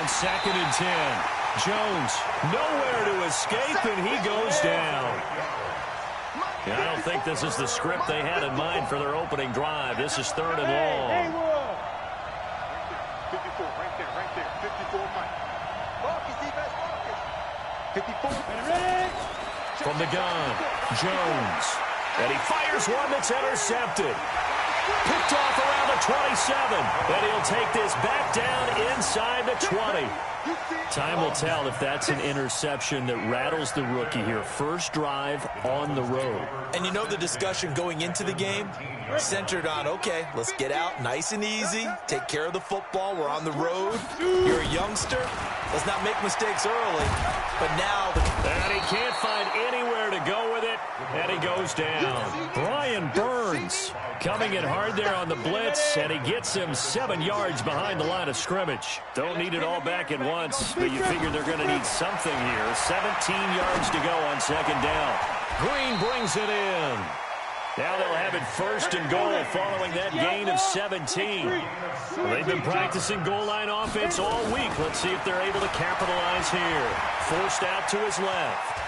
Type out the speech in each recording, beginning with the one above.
2nd and 10. Jones, nowhere to escape, and he goes down. Yeah, I don't think this is the script they had in mind for their opening drive. This is 3rd and long. 54, right there, 54, Mike. Marcus, defense, Marcus. 54. From the gun, Jones. And he fires one that's intercepted. Picked off around the 27. And he'll take this back down inside the 20. Time will tell if that's an interception that rattles the rookie here. First drive on the road. And you know the discussion going into the game? Centered on, okay, let's get out nice and easy. Take care of the football. We're on the road. You're a youngster. Let's not make mistakes early. But now... And he can't find anywhere to go with it. And he goes down. Brian Burns coming in hard there on the blitz. And he gets him 7 yards behind the line of scrimmage. Don't need it all back at once. But you figure they're going to need something here. 17 yards to go on 2nd down. Green brings it in. Now they'll have it 1st and goal following that gain of 17. Well, they've been practicing goal line offense all week. Let's see if they're able to capitalize here. Forced out to his left.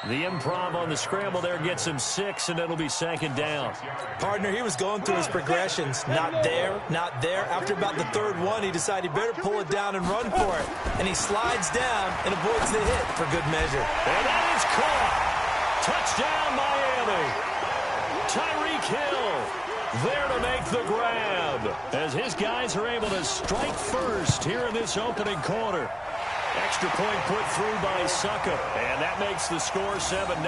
The improv on the scramble there gets him 6, and it'll be 2nd down. Partner, he was going through his progressions. Not there, not there. After about the 3rd one, he decided he better pull it down and run for it. And he slides down and avoids the hit for good measure. And that is caught. Touchdown, Miami. Tyreek Hill there to make the grab as his guys are able to strike first here in this opening quarter. Extra point put through by Suckup, and that makes the score 7-0.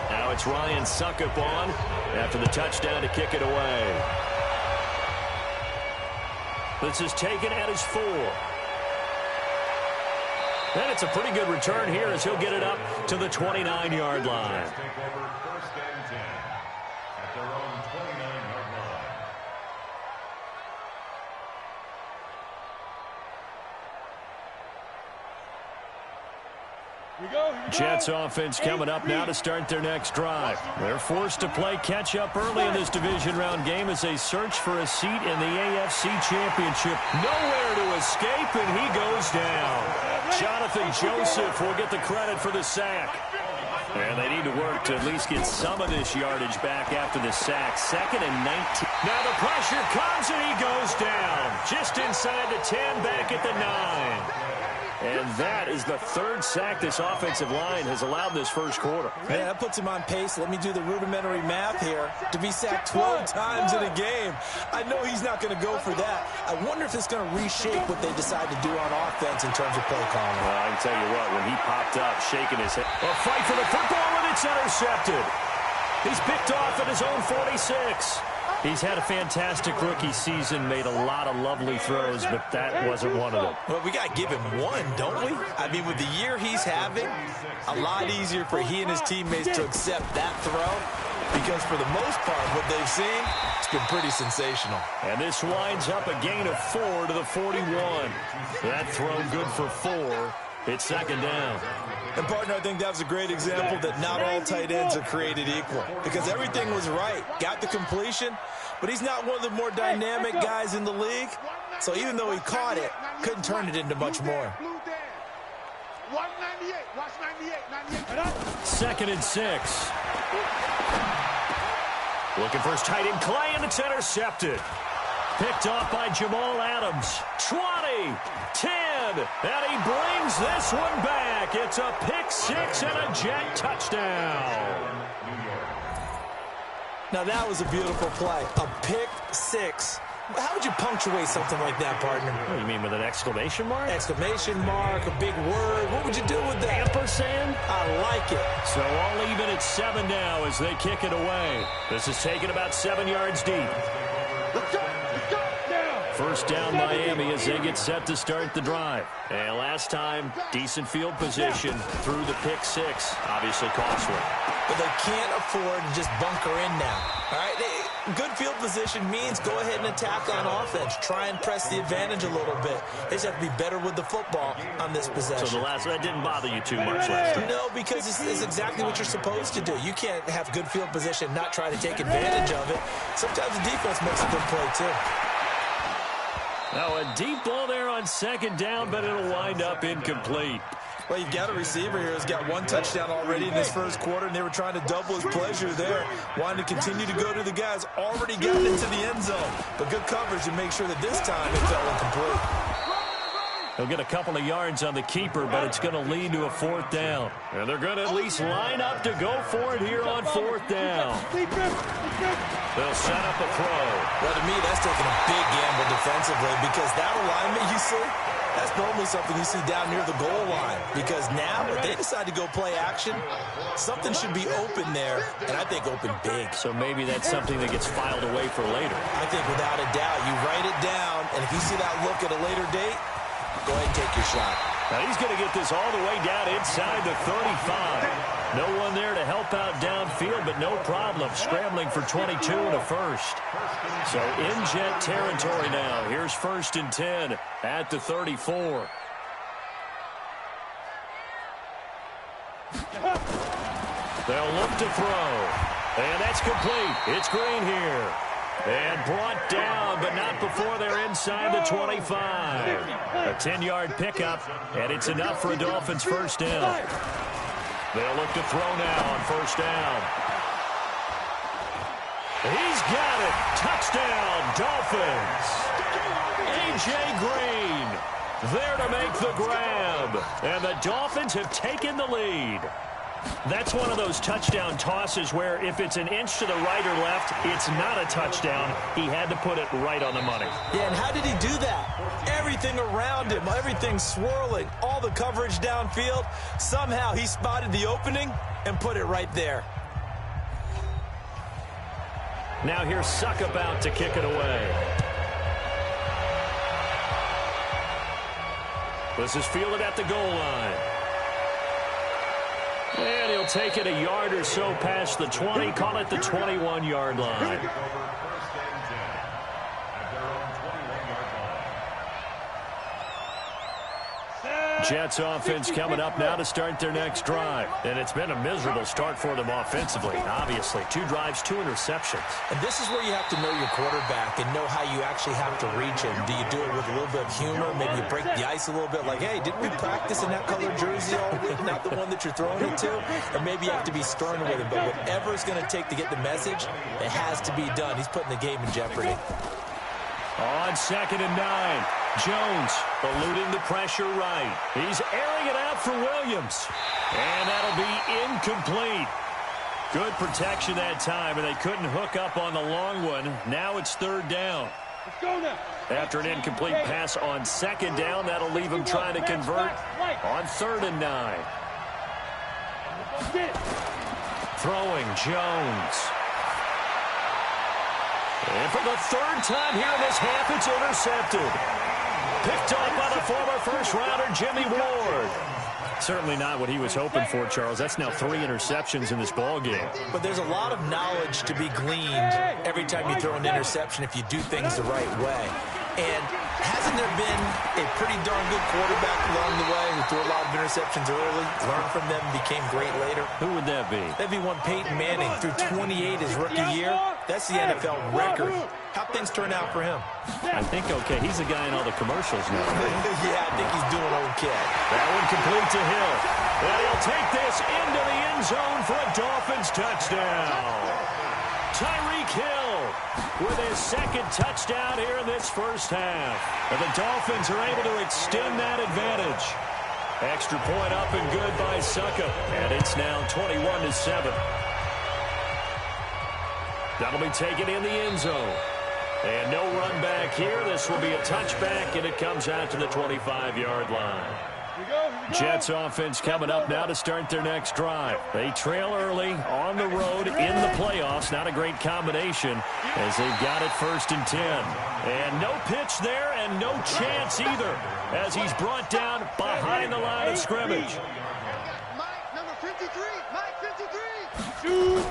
Now it's Ryan Suckup on after the touchdown to kick it away. This is taken at his 4. And it's a pretty good return here as he'll get it up to the 29-yard line. Jets offense coming up now to start their next drive. They're forced to play catch-up early in this division round game as they search for a seat in the AFC Championship. Nowhere to escape, and he goes down. Jonathan Joseph will get the credit for the sack. And they need to work to at least get some of this yardage back after the sack. 2nd and 19. Now the pressure comes, and he goes down. Just inside the 10, back at the 9. And that is the 3rd sack this offensive line has allowed this first quarter. Yeah, that puts him on pace. Let me do the rudimentary math here. To be sacked 12 times in a game, I know he's not going to go for that. I wonder if it's going to reshape what they decide to do on offense in terms of play calling. Well, I can tell you what, when he popped up, shaking his head. A fight for the football, and it's intercepted. He's picked off at his own 46. He's had a fantastic rookie season, made a lot of lovely throws, but that wasn't one of them. Well, we got to give him one, don't we? I mean, with the year he's having, a lot easier for he and his teammates to accept that throw because for the most part, what they've seen, it's been pretty sensational. And this winds up a gain of 4 to the 41. That throw good for 4. It's 2nd down. And, partner, I think that was a great example that not all tight ends are created equal because everything was right. Got the completion, but he's not one of the more dynamic guys in the league. So even though he caught it, couldn't turn it into much more. 2nd and 6. Looking for his tight end, Clay, and it's intercepted. Picked off by Jamal Adams. 20, 10, and he brings this one back. It's a pick 6 and a Jet touchdown. Now that was a beautiful play. A pick 6. How would you punctuate something like that, partner? What do you mean, with an exclamation mark? Exclamation mark, a big word. What would you do with that? Ampersand? I like it. So all even at 7 now as they kick it away. This is taken about 7 yards deep. Let's go. First down, Miami, as they get set to start the drive. And last time, decent field position through the pick 6. Obviously costly. But they can't afford to just bunker in now. All right, good field position means go ahead and attack on offense. Try and press the advantage a little bit. They just have to be better with the football on this possession. So that didn't bother you too much last time? No, because it's exactly what you're supposed to do. You can't have good field position, not try to take advantage of it. Sometimes the defense makes a good play, too. Now a deep ball there on second down, but it'll wind up incomplete. Well, you've got a receiver here who's got one touchdown already in this first quarter, and they were trying to double his pleasure there, wanting to continue to go to the guys already gotten into the end zone. But good coverage to make sure that this time it fell incomplete. He'll get a couple of yards on the keeper, but it's going to lead to a fourth down. And they're going to at least line up to go for it here on fourth down. They'll set up a throw. Well, to me, that's taking a big gamble defensively, because that alignment you see, that's normally something you see down near the goal line. Because now, if they decide to go play action, something should be open there, and I think open big. So maybe that's something that gets filed away for later. I think without a doubt, you write it down, and if you see that look at a later date, go ahead and take your shot. Now he's going to get this all the way down inside the 35. No one there to help out downfield, but no problem scrambling for 22 and a first. So in Jet territory now. Here's 1st and 10 at the 34. They'll look to throw. And that's complete. It's Green here. And brought down, but not before they're inside the 25. A 10-yard pickup, and it's enough for a Dolphins first down. They'll look to throw now on first down. He's got it. Touchdown, Dolphins. A.J. Green there to make the grab. And the Dolphins have taken the lead. That's one of those touchdown tosses where if it's an inch to the right or left, it's not a touchdown. He had to put it right on the money. Yeah, and how did he do that? Everything around him, everything swirling, all the coverage downfield. Somehow he spotted the opening and put it right there. Now here's Suck about to kick it away. This is fielded at the goal line. And he'll take it a yard or so past the 20, call it the 21-yard line. Jets offense coming up now to start their next drive. And it's been a miserable start for them offensively, obviously. 2 drives, 2 interceptions. And this is where you have to know your quarterback and know how you actually have to reach him. Do you do it with a little bit of humor? Maybe you break the ice a little bit like, hey, didn't we practice in that colored jersey all week? Not the one that you're throwing it to? Or maybe you have to be stern with him. But whatever it's going to take to get the message, it has to be done. He's putting the game in jeopardy. On 2nd and 9. Jones eluding the pressure right. He's airing it out for Williams. And that'll be incomplete. Good protection that time, and they couldn't hook up on the long one. Now it's 3rd down. Let's go now. After an incomplete pass on 2nd down, that'll leave him trying to convert on 3rd and 9. Throwing Jones. And for the 3rd time here in this half, it's intercepted. Picked off by the former first-rounder Jimmy Ward. Certainly not what he was hoping for, Charles. That's now 3 interceptions in this ballgame. But there's a lot of knowledge to be gleaned every time you throw an interception if you do things the right way. And hasn't there been a pretty darn good quarterback along the way who threw a lot of interceptions early, learned from them, became great later? Who would that be? That'd be one Peyton Manning, threw 28 his rookie year. That's the NFL record. How'd things turn out for him? I think okay. He's the guy in all the commercials now. Yeah, I think he's doing okay. That one complete to Hill. And he'll take this into the end zone for a Dolphins touchdown. Tyreek Hill with his 2nd touchdown here in this first half. And the Dolphins are able to extend that advantage. Extra point up and good by Suckup. And it's now 21-7. That'll be taken in the end zone. And no run back here. This will be a touchback, and it comes out to the 25-yard line. Jets offense coming up now to start their next drive. They trail early on the road in the playoffs. Not a great combination as they've got it 1st and 10. And no pitch there and no chance either as he's brought down behind the line of scrimmage. Mike, number 53. Mike, 53. Shoot.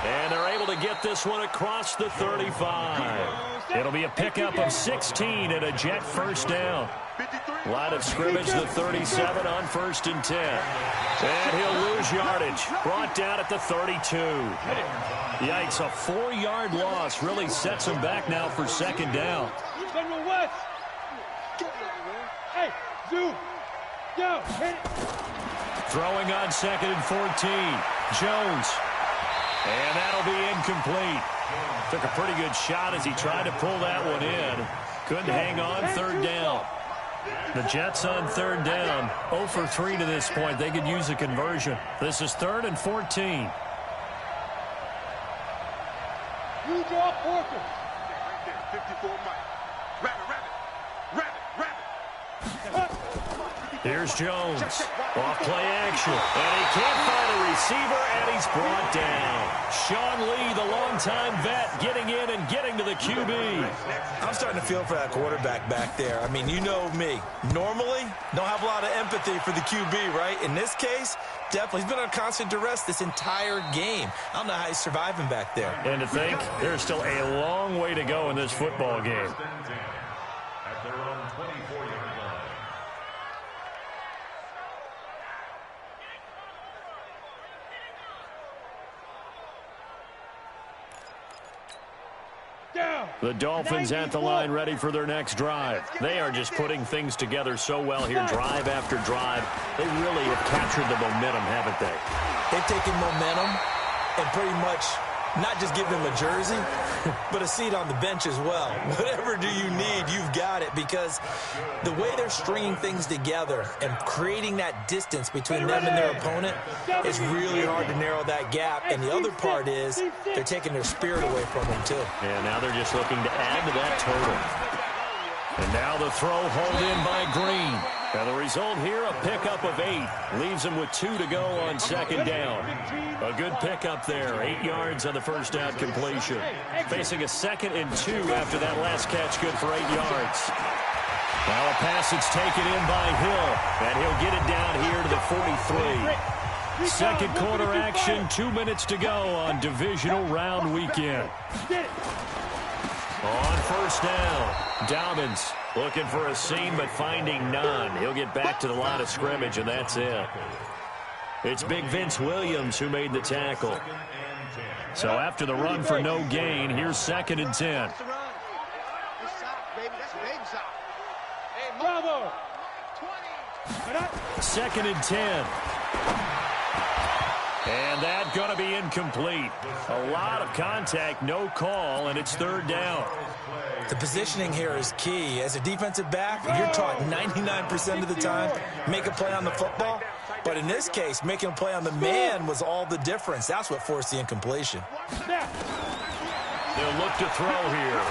And they're able to get this one across the 35. It'll be a pickup of 16 and a Jet first down. 53. Line of scrimmage, the 37 on 1st and 10. And he'll lose yardage. Brought down at the 32. Yikes, a 4-yard loss really sets him back now for 2nd down. Hey, zoom. Go, hit it. Throwing on 2nd and 14. Jones. And that'll be incomplete. Took a pretty good shot as he tried to pull that one in. Couldn't hang on 3rd down. The Jets on 3rd down. 0 for 3 to this point. They could use a conversion. This is 3rd and 14. You draw Porter. Right there, 54 Mike. Rabbit. Here's Jones. Off play action. And he can't find a receiver, and he's brought down. Sean Lee, the longtime vet, getting in and getting to the QB. I'm starting to feel for that quarterback back there. I mean, you know me. Normally, don't have a lot of empathy for the QB, right? In this case, definitely. He's been on constant duress this entire game. I don't know how he's surviving back there. And to think, there's still a long way to go in this football game. At their own 24-yard line. The Dolphins at the line, ready for their next drive. They are just putting things together so well here, drive after drive. They really have captured the momentum, haven't they? They've taken momentum and pretty much not just give them a jersey, but a seat on the bench as well. Whatever do you need, you've got it, because the way they're stringing things together and creating that distance between them and their opponent, it's really hard to narrow that gap. And the other part is they're taking their spirit away from them, too. And now they're just looking to add to that total. And now the throw hauled in by Green. And the result here, a pickup of 8. Leaves him with 2 to go on 2nd down. A good pickup there. 8 yards on the first down completion. Facing a 2nd and 2 after that last catch, good for 8 yards. Now a pass that's taken in by Hill. And he'll get it down here to the 43. Second quarter action, 2 minutes to go on divisional round weekend. On 1st down, Dobbins looking for a seam but finding none. He'll get back to the line of scrimmage, and that's it. It's Big Vince Williams who made the tackle. So after the run for no gain, here's 2nd and 10. Bravo. 2nd and 10. And that going to be incomplete. A lot of contact, no call, and it's 3rd down. The positioning here is key. As a defensive back, you're taught 99% of the time, make a play on the football. But in this case, making a play on the man was all the difference. That's what forced the incompletion. They'll look to throw here.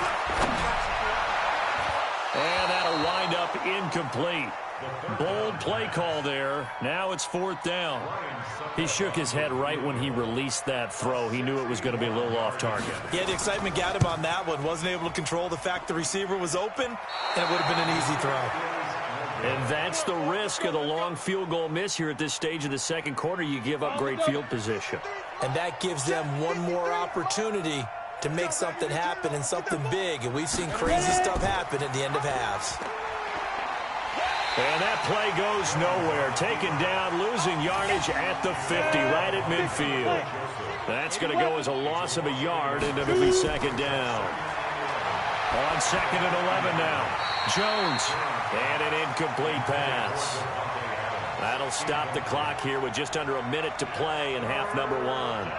And that'll wind up incomplete. Bold play call there. Now it's 4th down. He shook his head right when he released that throw. He knew it was going to be a little off target. Yeah, the excitement got him on that one. Wasn't able to control the fact the receiver was open, and it would have been an easy throw. And that's the risk of the long field goal miss here at this stage of the second quarter. You give up great field position. And that gives them one more opportunity to make something happen and something big. And we've seen crazy stuff happen at the end of halves. And that play goes nowhere. Taken down, losing yardage at the 50, right at midfield. That's going to go as a loss of a yard, and it'll be 2nd down. On 2nd and 11 now. Jones. And an incomplete pass. That'll stop the clock here with just under a minute to play in half number 1.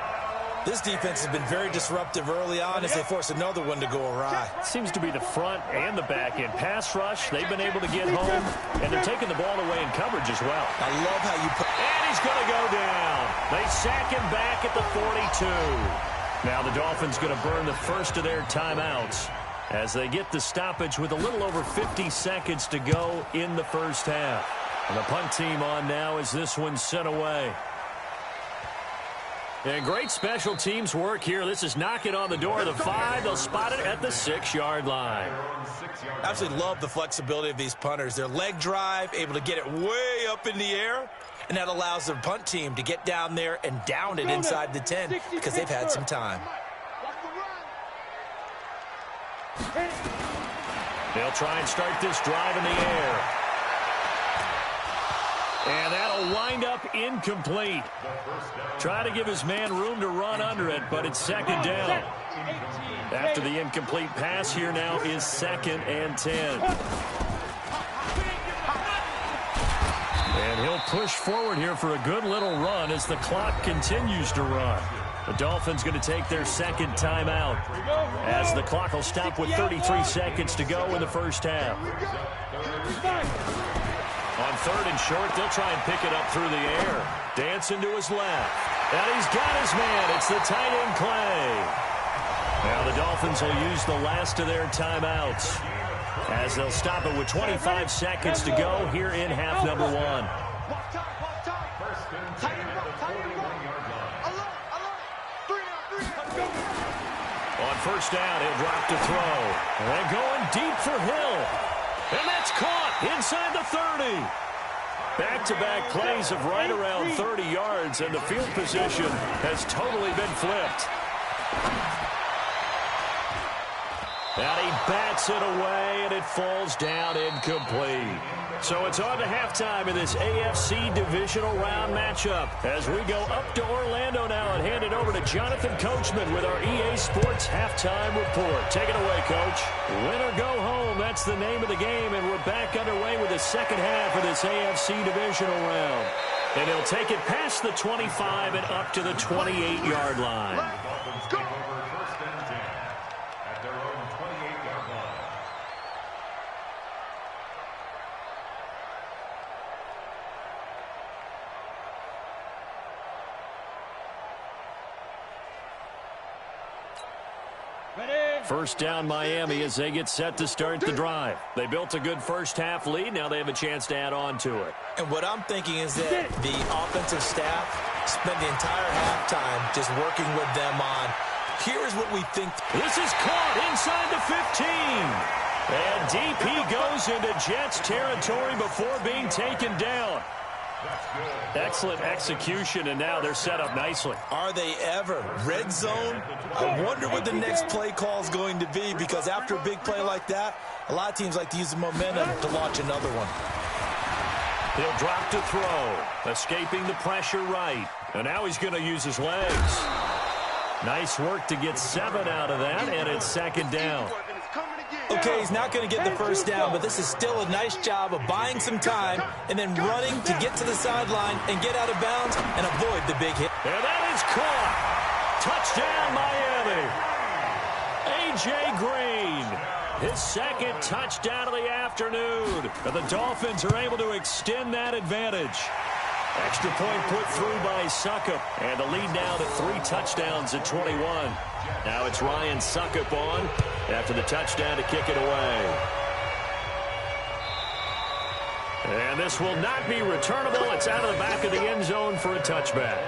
This defense has been very disruptive early on as they force another one to go awry. Seems to be the front and the back end. Pass rush, they've been able to get home, and they're taking the ball away in coverage as well. I love how you put... And he's going to go down. They sack him back at the 42. Now the Dolphins going to burn the first of their timeouts as they get the stoppage with a little over 50 seconds to go in the first half. And the punt team on now as this one's sent away. And great special teams work here. This is knocking on the door of the 5. They'll spot it at the 6-yard line. I absolutely love the flexibility of these punters. Their leg drive, able to get it way up in the air, and that allows their punt team to get down there and down it inside the 10 because they've had some time. They'll try and start this drive in the air. And that'll wind up incomplete. Try to give his man room to run under it, but it's second down. After the incomplete pass, here now is 2nd and 10. And he'll push forward here for a good little run as the clock continues to run. The Dolphins going to take their second timeout as the clock will stop with 33 seconds to go in the first half. On 3rd and short, they'll try and pick it up through the air. Dancing to his left. And he's got his man. It's the tight end, Clay. Now the Dolphins will use the last of their timeouts as they'll stop it with 25 seconds to go here in half number 1. On 1st down, he'll drop to throw. And they're going deep for Hill. And that's caught inside the 30. Back-to-back plays of right around 30 yards, and the field position has totally been flipped. And he bats it away, and it falls down incomplete. So it's on to halftime in this AFC divisional round matchup as we go up to Orlando now and hand it over to Jonathan Coachman with our EA Sports halftime report. Take it away, Coach. Win or go home, that's the name of the game, and we're back underway with the second half of this AFC divisional round. And he'll take it past the 25 and up to the 28-yard line. First down, Miami, as they get set to start the drive. They built a good first-half lead. Now they have a chance to add on to it. And what I'm thinking is that the offensive staff spent the entire halftime just working with them on, here's what we think. This is caught inside the 15. And DP goes into Jets territory before being taken down. Excellent execution, and now they're set up nicely. Are they ever? Red zone? I wonder what the next play call is going to be, because after a big play like that, a lot of teams like to use the momentum to launch another one. He'll drop to throw, escaping the pressure right. And now he's going to use his legs. Nice work to get 7 out of that, and it's second down. Okay, he's not going to get the first down, but this is still a nice job of buying some time and then running to get to the sideline and get out of bounds and avoid the big hit. And that is caught. Touchdown, Miami. A.J. Green, his second touchdown of the afternoon. And the Dolphins are able to extend that advantage. Extra point put through by Succop. And the lead now to 3 touchdowns at 21. Now it's Ryan Succop on after the touchdown to kick it away. And this will not be returnable. It's out of the back of the end zone for a touchback.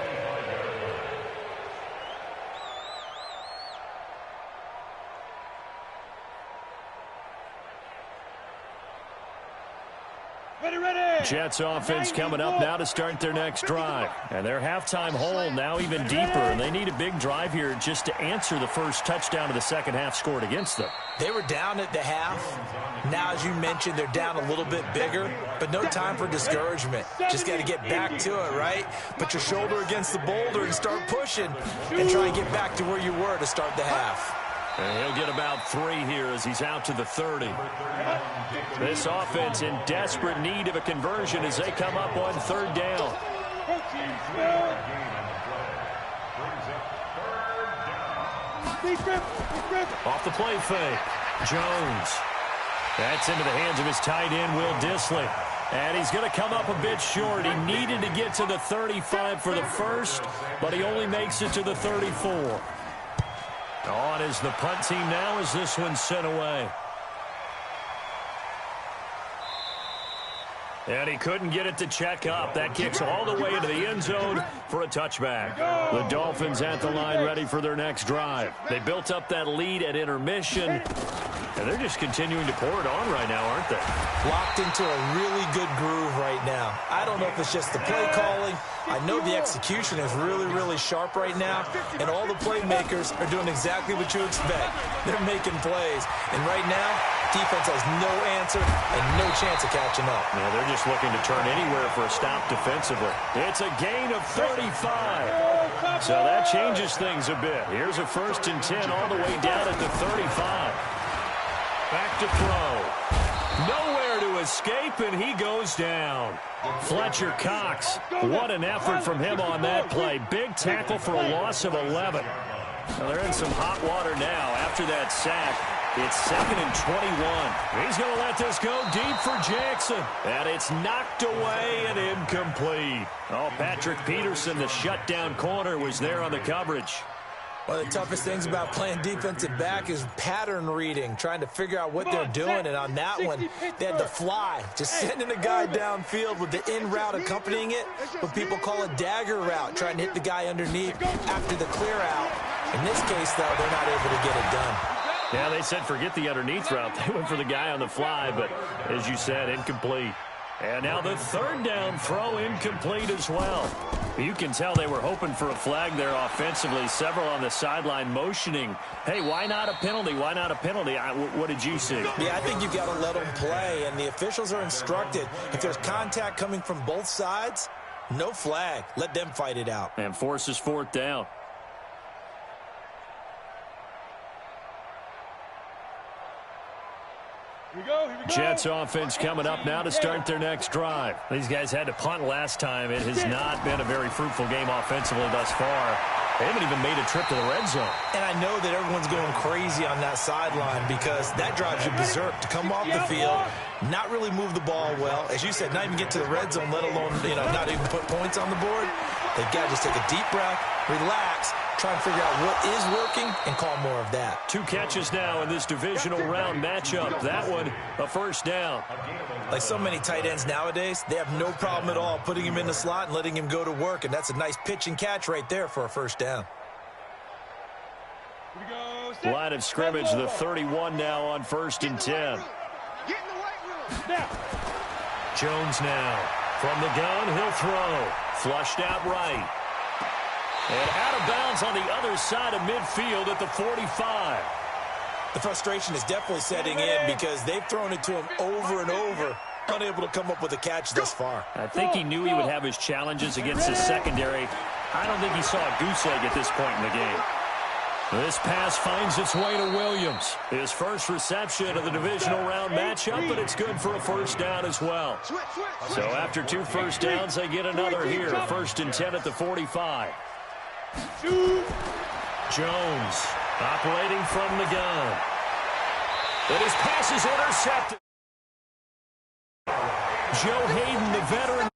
Jets offense coming up now to start their next drive. And their halftime hole now even deeper. And they need a big drive here just to answer the first touchdown of the second half scored against them. They were down at the half. Now, as you mentioned, they're down a little bit bigger, but no time for discouragement. Just got to get back to it, right? Put your shoulder against the boulder and start pushing and try and get back to where you were to start the half. And he'll get about 3 here as he's out to the 30. This offense in desperate need of a conversion as they come up on 3rd down. Off the play fake. Jones. That's into the hands of his tight end, Will Dissly. And he's going to come up a bit short. He needed to get to the 35 for the first, but he only makes it to the 34. On is the punt team now as this one's sent away. And he couldn't get it to check up. That kicks all the way into the end zone for a touchback. The Dolphins at the line ready for their next drive. They built up that lead at intermission, and they're just continuing to pour it on right now, aren't they? Locked into a really good groove right now. I don't know if it's just the play calling. I know the execution is really, really sharp right now, and all the playmakers are doing exactly what you expect. They're making plays, and right now, Defense has no answer and no chance of catching up. Yeah, they're just looking to turn anywhere for a stop defensively. It's a gain of 35. So that changes things a bit. Here's a 1st and 10 all the way down at the 35. Back to throw. Nowhere to escape, and he goes down. Fletcher Cox, what an effort from him on that play. Big tackle for a loss of 11. Well, they're in some hot water now after that sack. It's 2nd and 21. He's going to let this go deep for Jackson. And it's knocked away and incomplete. Oh, Patrick Peterson, the shutdown corner, was there on the coverage. One of the toughest things about playing defensive back is pattern reading, trying to figure out what they're doing. And on that one, they had the fly, just sending a guy downfield with the in route accompanying it, what people call a dagger route, trying to hit the guy underneath after the clear out. In this case, though, they're not able to get it done. Yeah, they said forget the underneath route. They went for the guy on the fly, but as you said, incomplete. And now the 3rd down throw incomplete as well. You can tell they were hoping for a flag there offensively. Several on the sideline motioning, hey, why not a penalty? Why not a penalty? What did you see? Yeah, I think you've got to let them play, and the officials are instructed. If there's contact coming from both sides, no flag. Let them fight it out. And forces 4th down. Here we go. Jets offense coming up now to start their next drive. These guys had to punt last time. It has not been a very fruitful game offensively thus far. They haven't even made a trip to the red zone. And I know that everyone's going crazy on that sideline because that drives you berserk to come off the field, not really move the ball well. As you said, not even get to the red zone, let alone, not even put points on the board. They've got to just take a deep breath, relax, try and figure out what is working and call more of that. 2 catches now in this divisional round matchup. That one, a 1st down. Like so many tight ends nowadays, they have no problem at all putting him in the slot and letting him go to work, and that's a nice pitch and catch right there for a 1st down. Line of scrimmage, the 31 now on 1st and 10. Jones now from the gun, he'll throw. Flushed out right. And out of bounds on the other side of midfield at the 45. The frustration is definitely setting in because they've thrown it to him over and over, unable to come up with a catch thus far. I think he knew he would have his challenges against his secondary. I don't think he saw a goose egg at this point in the game. This pass finds its way to Williams. His first reception of the divisional round matchup, but it's good for a 1st down as well. So after 2 1st downs, they get another here. 1st and 10 at the 45. Jones operating from the gun. But his pass is intercepted. Joe Hayden, the veteran.